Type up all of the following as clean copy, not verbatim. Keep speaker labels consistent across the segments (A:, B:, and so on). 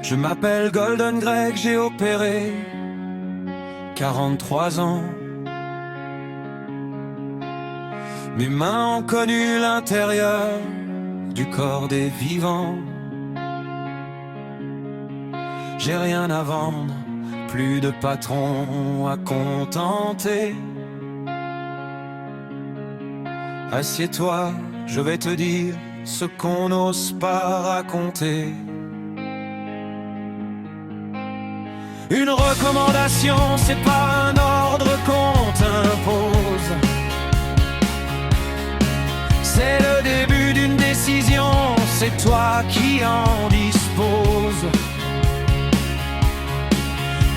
A: Je m'appelle Golden Greg, j'ai opéré 43 ans. Mes mains ont connu l'intérieur du corps des vivants. J'ai rien à vendre, plus de patron à contenter. Assieds-toi, je vais te dire ce qu'on n'ose pas raconter. Une recommandation, c'est pas un ordre qu'on t'impose. C'est le début d'une décision, c'est toi qui en disposes.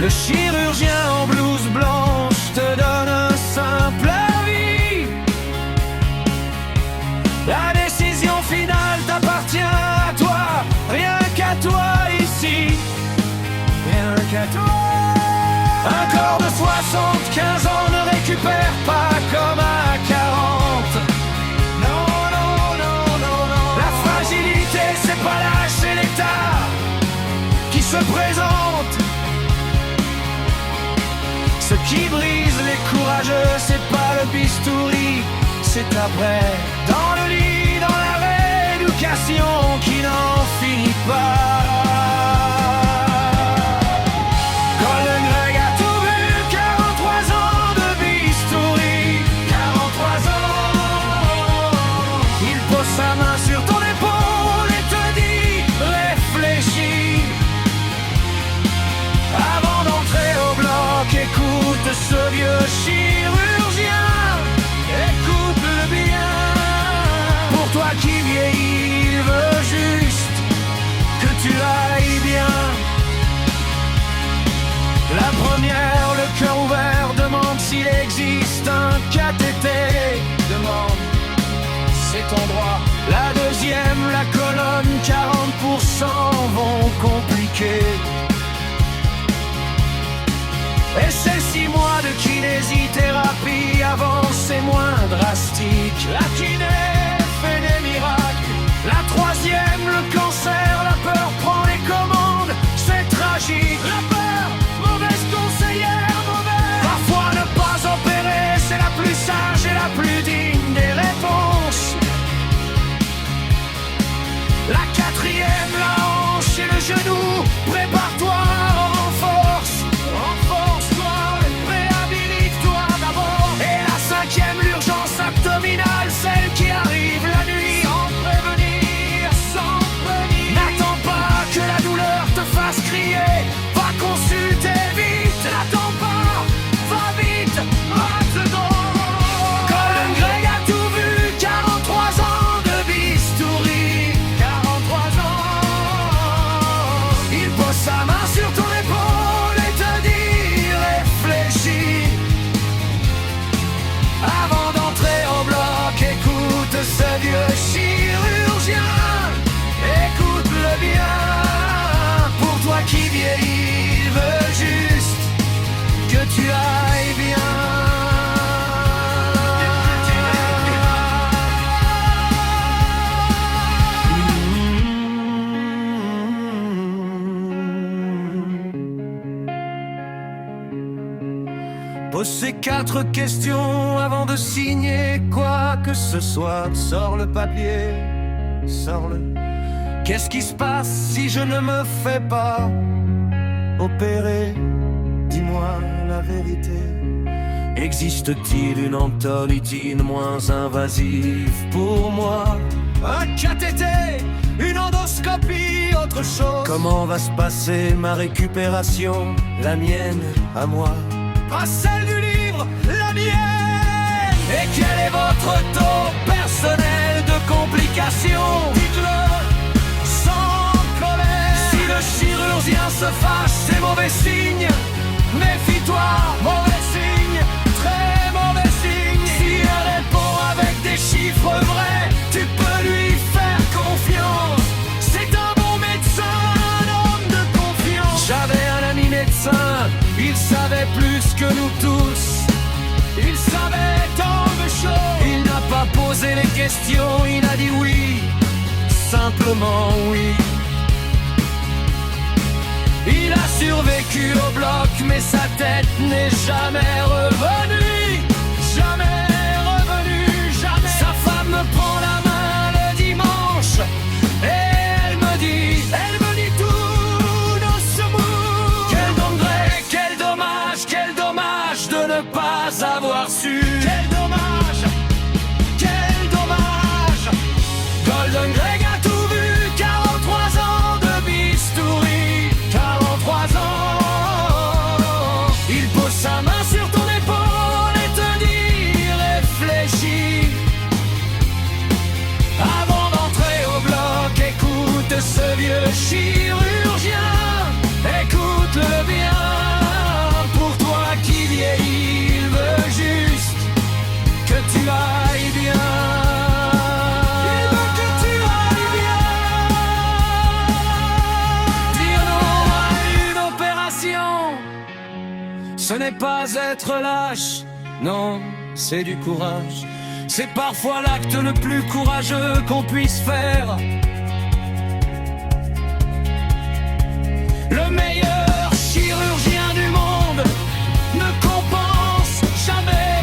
A: Le chirurgien en blouse blanche te donne un simple avis. La décision finale t'appartient à toi, rien qu'à toi ici. Rien qu'à toi. Un corps de 75 ans ne récupère pas comme à 40. Non, non, non, non, non. La fragilité, c'est pas l'âge, c'est l'état qui se présente. Ce qui brise les courageux, c'est pas le bistouri, c'est après. Dans le lit, dans la rééducation qui n'en finit pas. Golden Greg a tout vu, 43 ans de bistouri, 43 ans. Il pose sa main sur ton épaule et te dit, réfléchis. Avant d'entrer au bloc, écoute ce vieux chirurgien, écoute-le bien. Pour toi qui vieillis, il veut juste que tu ailles bien. La première, le cœur ouvert, demande s'il existe un cathéter. Demande, c'est ton droit. La deuxième, la colonne, 40% vont compliquer. Et c'est 6 mois de kinésithérapie, avant c'est moins drastique. La kiné fait des miracles. La troisième, le cancer, la peur prend les commandes, c'est tragique. La peur, mauvaise conseillère, mauvaise. Parfois ne pas opérer, c'est la plus sage et la plus digne des réponses. La quatrième, la hanche et le genou, prépare-toi, renforce-toi, réhabilite-toi d'abord. Et la cinquième, l'urgence abdominale, celle qui arrive la nuit, sans prévenir, sans prévenir. N'attends pas que la douleur te fasse crier, va consulter vite. N'attends pas, va vite, maintenant. Golden Greg a tout vu, 43 ans de bistouri, 43 ans. Il pose sa main sur ton épaule et te dit, réfléchis. Avant d'entrer au bloc, écoute ce vieux chirurgien, écoute-le bien. Pour toi qui vieillis, il veut juste que tu ailles bien. Pose ces 4 questions avant de signer quoi que ce soit. Sors le papier, sors-le. Qu'est-ce qui se passe si je ne me fais pas opérer? Dis-moi la vérité. Existe-t-il une antolytine moins invasive pour moi? Un cathéter, une endoscopie, autre chose. Comment va se passer ma récupération? La mienne à moi, pas celle du livre, la mienne. Et quel est votre taux personnel de complications? Dites-le sans colère. Si le chirurgien se fâche, c'est mauvais signe. Méfie-toi, mauvais signe, très mauvais signe. Si elle répond avec des chiffres vrais, tu peux lui faire confiance. C'est un bon médecin, un homme de confiance. J'avais un ami médecin, il savait plus que nous tous. Il savait tant de choses. Il n'a pas posé les questions, il a dit oui, simplement oui. survécu au bloc, mais sa tête n'est jamais revenue. Jamais revenue, jamais. Sa femme me prend la main le dimanche et elle me dit tout doucement. Quel dommage de ne pas avoir su. Quel dommage, Golden Greg a tout vu, 43 ans de bistouri, 43 ans. Il pose sa main sur ton épaule et te dit réfléchis. Avant d'entrer au bloc, écoute ce vieux chirurgien, écoute-le bien. Pour toi qui vieillis, il veut juste que tu ailles bien. Ce n'est pas être lâche, non, c'est du courage. C'est parfois l'acte le plus courageux qu'on puisse faire. Le meilleur chirurgien du monde ne compense jamais,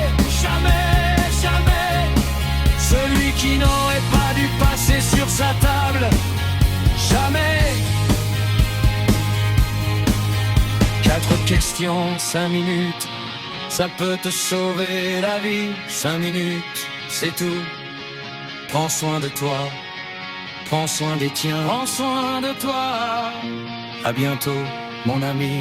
A: jamais, jamais celui qui n'aurait pas dû passer sur sa table. Jamais. 4 questions, 5 minutes, ça peut te sauver la vie. 5 minutes, c'est tout. Prends soin de toi, prends soin des tiens, prends soin de toi. À bientôt, mon ami.